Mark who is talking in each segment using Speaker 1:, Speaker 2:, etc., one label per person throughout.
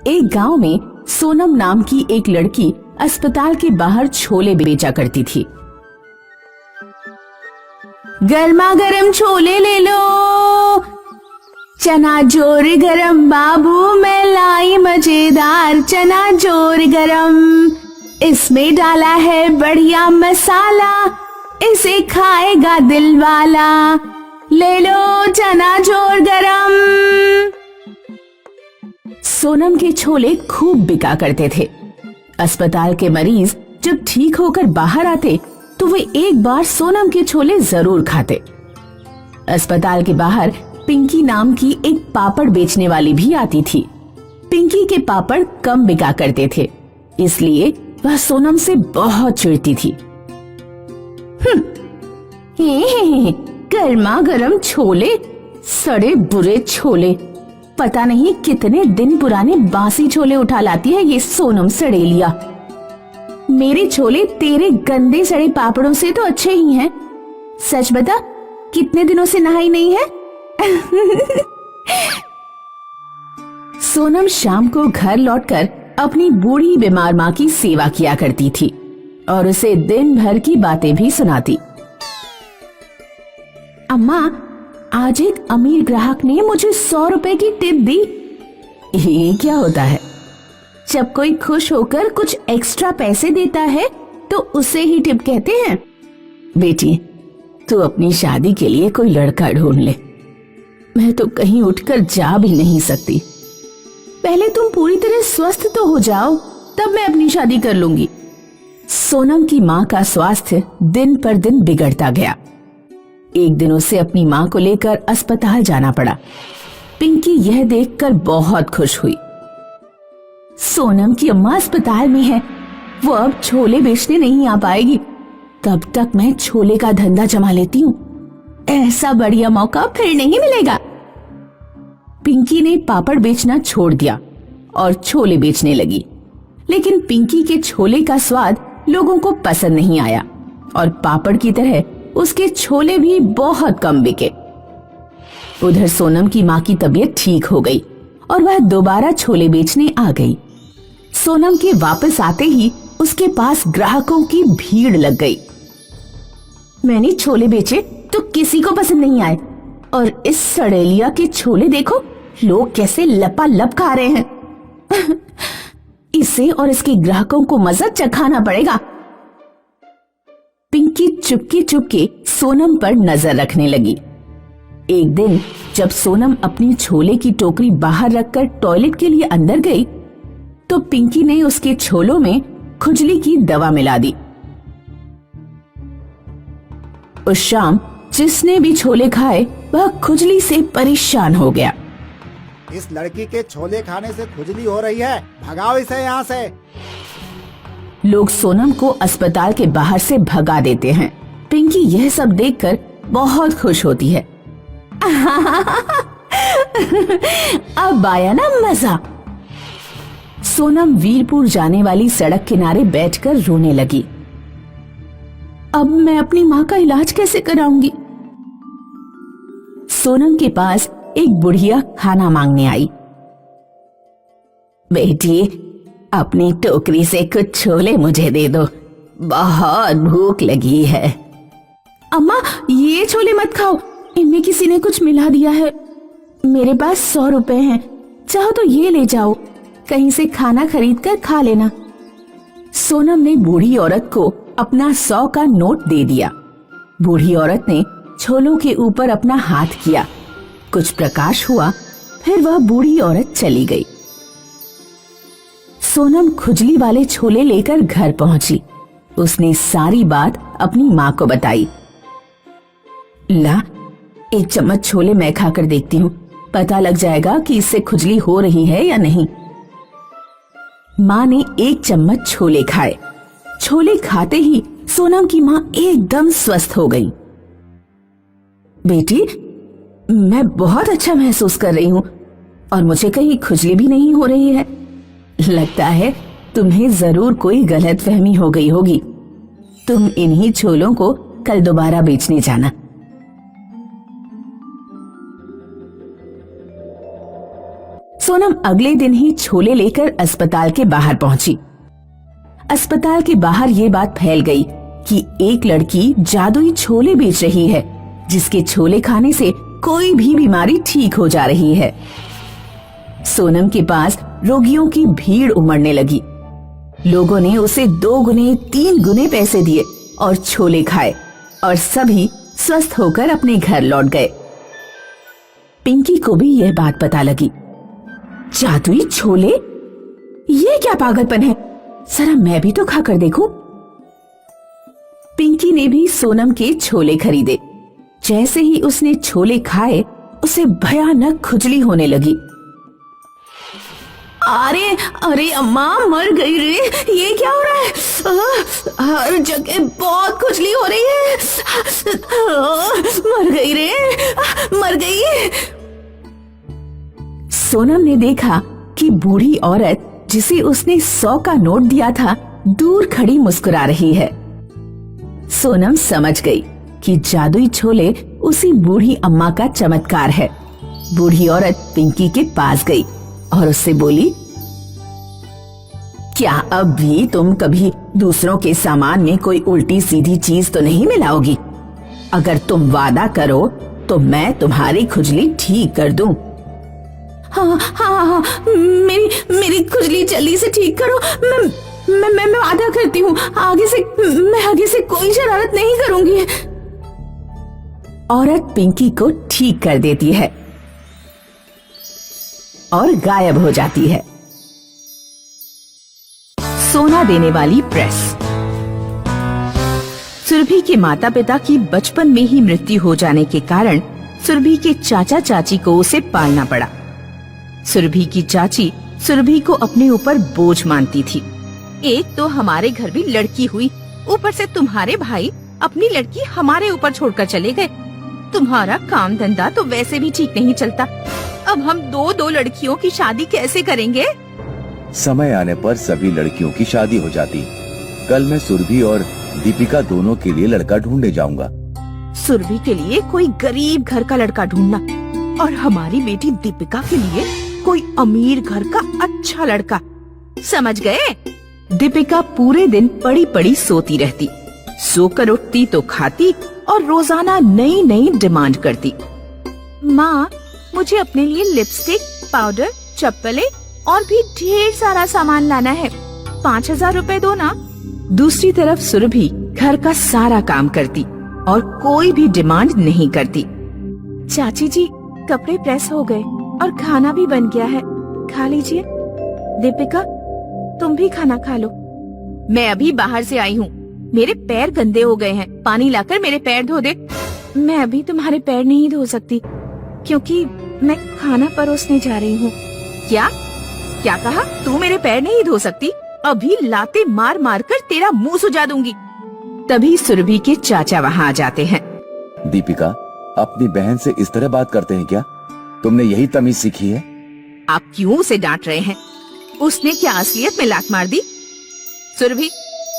Speaker 1: एक गांव में सोनम नाम की एक लड़की अस्पताल के बाहर छोले बेचा करती थी। गर्मा गर्म छोले ले लो, चना जोर गरम बाबू, मैं लाई मजेदार चना जोर गरम, इसमें डाला है बढ़िया मसाला, इसे खाएगा दिल वाला, ले लो चना जोर गरम। सोनम के छोले खूब बिका करते थे। अस्पताल के मरीज जब ठीक होकर बाहर आते तो वे एक बार सोनम के छोले जरूर खाते। अस्पताल के बाहर पिंकी नाम की एक पापड़ बेचने वाली भी आती थी। पिंकी के पापड़ कम बिका करते थे, इसलिए वह सोनम से बहुत चिढ़ती थी। गर्मा गर्म छोले, सड़े बुरे छोले, पता नहीं कितने दिन पुराने बासी छोले उठा लाती है ये सोनम सड़ेलिया। मेरे छोले तेरे गंदे सड़े पापड़ों से तो अच्छे ही हैं। सच बता, कितने दिनों से नहाई नहीं है? सोनम शाम को घर लौटकर अपनी बूढ़ी बीमार माँ की सेवा किया करती थी और उसे दिन भर की बातें भी सुनाती। अम्मा, आज एक अमीर ग्राहक ने मुझे 100 रुपए की टिप दी। ये क्या होता है? जब कोई खुश होकर कुछ एक्स्ट्रा पैसे देता है तो उसे ही टिप कहते हैं। बेटी, तू अपनी शादी के लिए कोई लड़का ढूंढ ले। मैं तो कहीं उठकर जा भी नहीं सकती। पहले तुम पूरी तरह स्वस्थ तो हो जाओ, तब मैं अपनी शादी कर लूंगी। सोनम की माँ का स्वास्थ्य दिन पर दिन बिगड़ता गया। एक दिन उसे अपनी माँ को लेकर अस्पताल जाना पड़ा। पिंकी यह देखकर बहुत खुश हुई। सोनम की अम्मा अस्पताल में है, वो अब छोले बेचने नहीं आ पाएगी। तब तक मैं छोले का धंधा जमा लेती हूँ, ऐसा बढ़िया मौका फिर नहीं मिलेगा। पिंकी ने पापड़ बेचना छोड़ दिया और छोले बेचने लगी। लेकिन पिंकी के छोले का स्वाद लोगों को पसंद नहीं आया और पापड़ की तरह उसके छोले भी बहुत कम बिके। उधर सोनम की माँ की तबीयत ठीक हो गई और वह दोबारा छोले बेचने आ गई। सोनम के वापस आते ही उसके पास ग्राहकों की भीड़ लग गई। मैंने छोले बेचे तो किसी को पसंद नहीं आए, और इस सड़ेलिया के छोले देखो, लोग कैसे लपालप खा रहे हैं। इसे और इसके ग्राहकों को मजा चखाना पड़ेगा। पिंकी चुपके चुपके सोनम पर नजर रखने लगी। एक दिन जब सोनम अपनी छोले की टोकरी बाहर रखकर टॉयलेट के लिए अंदर गई तो पिंकी ने उसके छोलों में खुजली की दवा मिला दी। उस शाम जिसने भी छोले खाए वह खुजली से परेशान हो गया।
Speaker 2: इस लड़की के छोले खाने से खुजली हो रही है, भगाओ इसे यहाँ से।
Speaker 1: लोग सोनम को अस्पताल के बाहर से भगा देते हैं। पिंकी यह सब देखकर बहुत खुश होती है। अब आया ना मजा। सोनम वीरपुर जाने वाली सड़क किनारे बैठकर रोने लगी। अब मैं अपनी माँ का इलाज कैसे कराऊंगी? सोनम के पास एक बुढ़िया खाना मांगने आई। बेटी, अपनी टोकरी से कुछ छोले मुझे दे दो, बहुत भूख लगी है। अम्मा, ये छोले मत खाओ, इनमें किसी ने कुछ मिला दिया है। मेरे पास 100 रुपए हैं, चाहो तो ये ले जाओ, कहीं से खाना खरीद कर खा लेना। सोनम ने बूढ़ी औरत को अपना 100 का नोट दे दिया। बूढ़ी औरत ने छोलों के ऊपर अपना हाथ किया, कुछ प्रकाश हुआ, फिर वह बूढ़ी औरत चली गई। सोनम खुजली वाले छोले लेकर घर पहुंची। उसने सारी बात अपनी माँ को बताई। ला, एक चम्मच छोले मैं खाकर देखती हूँ, पता लग जाएगा कि इससे खुजली हो रही है या नहीं। माँ ने एक चम्मच छोले खाए। छोले खाते ही सोनम की माँ एकदम स्वस्थ हो गई। बेटी, मैं बहुत अच्छा महसूस कर रही हूँ और मुझे कहीं खुजली भी नहीं हो रही है। लगता है तुम्हें जरूर कोई गलतफहमी हो गई होगी। तुम इन्हीं छोलों को कल दोबारा बेचने जाना। सोनम अगले दिन ही छोले लेकर अस्पताल के बाहर पहुंची। अस्पताल के बाहर ये बात फैल गई कि एक लड़की जादुई छोले बेच रही है, जिसके छोले खाने से कोई भी बीमारी ठीक हो जा रही है। सोनम के पास रोगियों की भीड़ उमड़ने लगी। लोगों ने उसे 2 गुने 3 गुने पैसे दिए और छोले खाए और सभी स्वस्थ होकर अपने घर लौट गए। पिंकी को भी यह बात पता लगी। जादुई छोले, ये क्या पागलपन है, जरा मैं भी तो खाकर देखूं। पिंकी ने भी सोनम के छोले खरीदे। जैसे ही उसने छोले खाए उसे भयानक खुजली होने लगी। अरे अरे अम्मा, मर गई रे, ये क्या हो रहा है? हर जगह बहुत खुजली हो रही है। मर गई रे, मर गई। सोनम ने देखा कि बूढ़ी औरत जिसे उसने 100 का नोट दिया था दूर खड़ी मुस्कुरा रही है। सोनम समझ गई कि जादुई छोले उसी बूढ़ी अम्मा का चमत्कार है। बूढ़ी औरत पिंकी के पास गई और उससे बोली, क्या अब भी तुम कभी दूसरों के सामान में कोई उल्टी सीधी चीज तो नहीं मिलाओगी? अगर तुम वादा करो तो मैं तुम्हारी खुजली ठीक कर दूं। हाँ हाँ हाँ, मेरी खुजली जल्दी से ठीक करो। मैं वादा करती हूँ, आगे से कोई शरारत नहीं करूंगी। औरत पिंकी को ठीक कर देती है और गायब हो जाती है। सोना देने वाली प्रेस। सुरभि के माता पिता की बचपन में ही मृत्यु हो जाने के कारण सुरभि के चाचा चाची को उसे पालना पड़ा। सुरभि की चाची सुरभि को अपने ऊपर बोझ मानती थी। एक तो हमारे घर भी लड़की हुई, ऊपर से तुम्हारे भाई अपनी लड़की हमारे ऊपर छोड़कर चले गए। तुम्हारा काम धंधा तो वैसे भी ठीक नहीं चलता, अब हम दो लड़कियों की शादी कैसे करेंगे?
Speaker 3: समय आने पर सभी लड़कियों की शादी हो जाती। कल मैं सुरभि और दीपिका दोनों के लिए लड़का ढूंढने जाऊंगा।
Speaker 1: सुरभि के लिए कोई गरीब घर का लड़का ढूंढना और हमारी बेटी दीपिका के लिए कोई अमीर घर का अच्छा लड़का, समझ गए? दीपिका पूरे दिन पड़ी पड़ी सोती रहती, सोकर उठती तो खाती और रोजाना नई नई डिमांड करती। माँ, मुझे अपने लिए लिपस्टिक, पाउडर, चप्पलें और भी ढेर सारा सामान लाना है, 5000 रुपए दो ना। दूसरी तरफ सुरभि घर का सारा काम करती और कोई भी डिमांड नहीं करती। चाची जी, कपड़े प्रेस हो गए और खाना भी बन गया है, खा लीजिए। दीपिका, तुम भी खाना खा लो। मैं अभी बाहर से आई हूँ, मेरे पैर गंदे हो गए हैं, पानी लाकर मेरे पैर धो दे। मैं अभी तुम्हारे पैर नहीं धो सकती क्योंकि मैं खाना परोसने जा रही हूँ। क्या कहा? तू मेरे पैर नहीं धो सकती? अभी लाते मार मार कर तेरा मुंह सुजा दूंगी। तभी सुरभि के चाचा वहाँ आ जाते हैं।
Speaker 3: दीपिका, अपनी बहन से इस तरह बात करते हैं क्या? तुमने यही तमीज सीखी है?
Speaker 1: आप क्यों उसे डांट रहे हैं? उसने क्या असलियत में लात मार दी? सुरभि,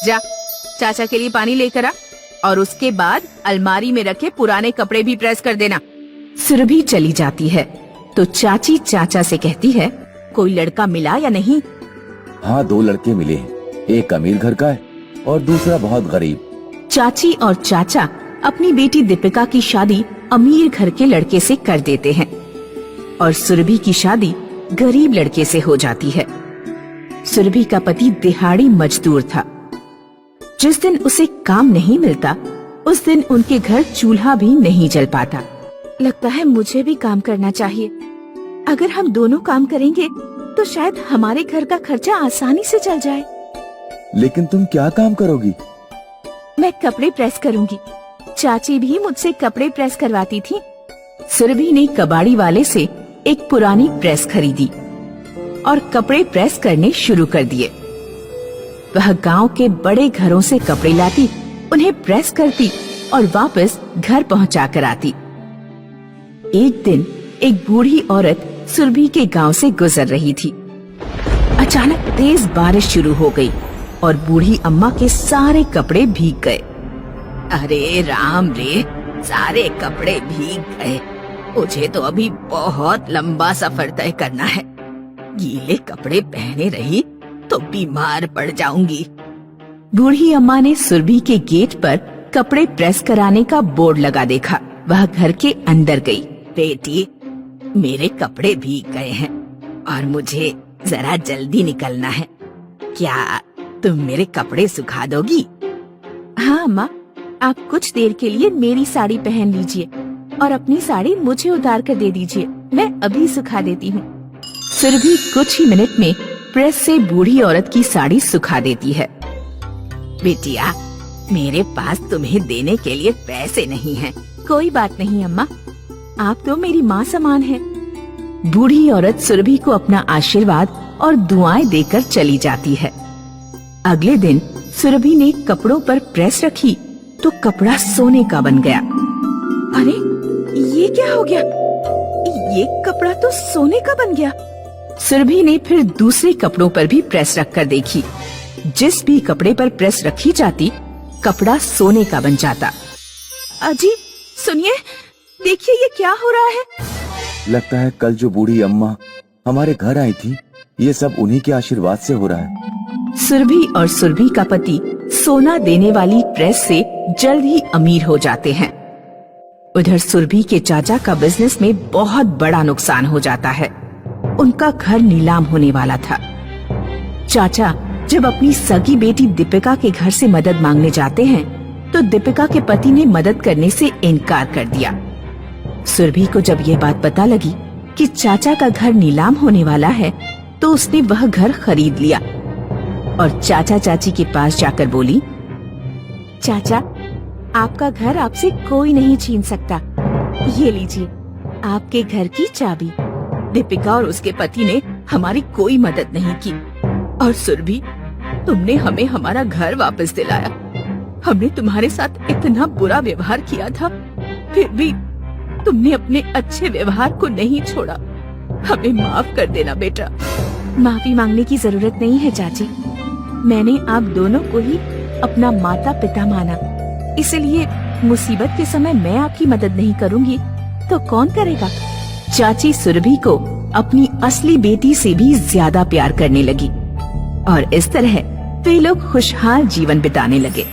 Speaker 1: जा चाचा के लिए पानी लेकर आ और उसके बाद अलमारी में रखे पुराने कपड़े भी प्रेस कर देना। सुरभि चली जाती है तो चाची चाचा से कहती है, कोई लड़का मिला या नहीं?
Speaker 3: हाँ, 2 लड़के मिले हैं, एक अमीर घर का है और दूसरा बहुत गरीब।
Speaker 1: चाची और चाचा अपनी बेटी दीपिका की शादी अमीर घर के लड़के से कर देते हैं और सुरभि की शादी गरीब लड़के से हो जाती है। सुरभि का पति दिहाड़ी मजदूर था। जिस दिन उसे काम नहीं मिलता उस दिन उनके घर चूल्हा भी नहीं जल पाता। लगता है मुझे भी काम करना चाहिए। अगर हम दोनों काम करेंगे तो शायद हमारे घर का खर्चा आसानी से चल जाए।
Speaker 3: लेकिन तुम क्या काम करोगी?
Speaker 1: मैं कपड़े प्रेस करूंगी। चाची भी मुझसे कपड़े प्रेस करवाती थी। सुरभि ने कबाड़ी वाले से एक पुरानी प्रेस खरीदी और कपड़े प्रेस करने शुरू कर दिए। वह गांव के बड़े घरों से कपड़े लाती, उन्हें प्रेस करती और वापस घर पहुंचा कर आती। एक दिन एक बूढ़ी औरत सुरभि के गांव से गुजर रही थी। अचानक तेज बारिश शुरू हो गई और बूढ़ी अम्मा के सारे कपड़े भीग गए। अरे राम रे, सारे कपड़े भीग गए। मुझे तो अभी बहुत लंबा सफर तय करना है। गीले कपड़े पहने रही तो बीमार पड़ जाऊंगी। बूढ़ी अम्मा ने सुरभि के गेट पर कपड़े प्रेस कराने का बोर्ड लगा देखा। वह घर के अंदर गई। बेटी, मेरे कपड़े भीग गए हैं और मुझे जरा जल्दी निकलना है। क्या तुम मेरे कपड़े सुखा दोगी? हाँ अम्मा, आप कुछ देर के लिए मेरी साड़ी पहन लीजिए और अपनी साड़ी मुझे उतार कर दे दीजिए, मैं अभी सुखा देती हूँ। सुरभि कुछ ही मिनट में प्रेस से बूढ़ी औरत की साड़ी सुखा देती है। बेटिया, मेरे पास तुम्हें देने के लिए पैसे नहीं हैं। कोई बात नहीं अम्मा, आप तो मेरी माँ समान हैं। बूढ़ी औरत सुरभि को अपना आशीर्वाद और दुआएं देकर चली जाती है। अगले दिन सुरभि ने कपड़ों पर प्रेस रखी तो कपड़ा सोने का बन गया। अरे ये क्या हो गया? ये कपड़ा तो सोने का बन गया। सुरभि ने फिर दूसरे कपड़ों पर भी प्रेस रखकर देखी। जिस भी कपड़े पर प्रेस रखी जाती कपड़ा सोने का बन जाता। अजी सुनिए, देखिए ये क्या हो रहा है।
Speaker 3: लगता है कल जो बूढ़ी अम्मा हमारे घर आई थी, ये सब उन्हीं के आशीर्वाद से हो रहा है।
Speaker 1: सुरभि और सुरभि का पति सोना देने वाली प्रेस से जल्द ही अमीर हो जाते हैं। उधर सुरभि के चाचा का बिजनेस में बहुत बड़ा नुकसान हो जाता है। उनका घर नीलाम होने वाला था। चाचा जब अपनी सगी बेटी दीपिका के घर से मदद मांगने जाते हैं तो दीपिका के पति ने मदद करने से इनकार कर दिया। सुरभि को जब यह बात पता लगी कि चाचा का घर नीलाम होने वाला है तो उसने वह घर खरीद लिया और चाचा चाची के पास जाकर बोली, चाचा, आपका घर आपसे कोई नहीं छीन सकता। ये लीजिए आपके घर की चाबी। दीपिका और उसके पति ने हमारी कोई मदद नहीं की और सुरभि, तुमने हमें हमारा घर वापस दिलाया। हमने तुम्हारे साथ इतना बुरा व्यवहार किया था, फिर भी तुमने अपने अच्छे व्यवहार को नहीं छोड़ा। हमें माफ कर देना बेटा। माफी मांगने की जरूरत नहीं है चाची। मैंने आप दोनों को ही अपना माता पिता माना, इसलिए मुसीबत के समय मैं आपकी मदद नहीं करूंगी तो कौन करेगा। चाची सुरभि को अपनी असली बेटी से भी ज्यादा प्यार करने लगी और इस तरह वे लोग खुशहाल जीवन बिताने लगे।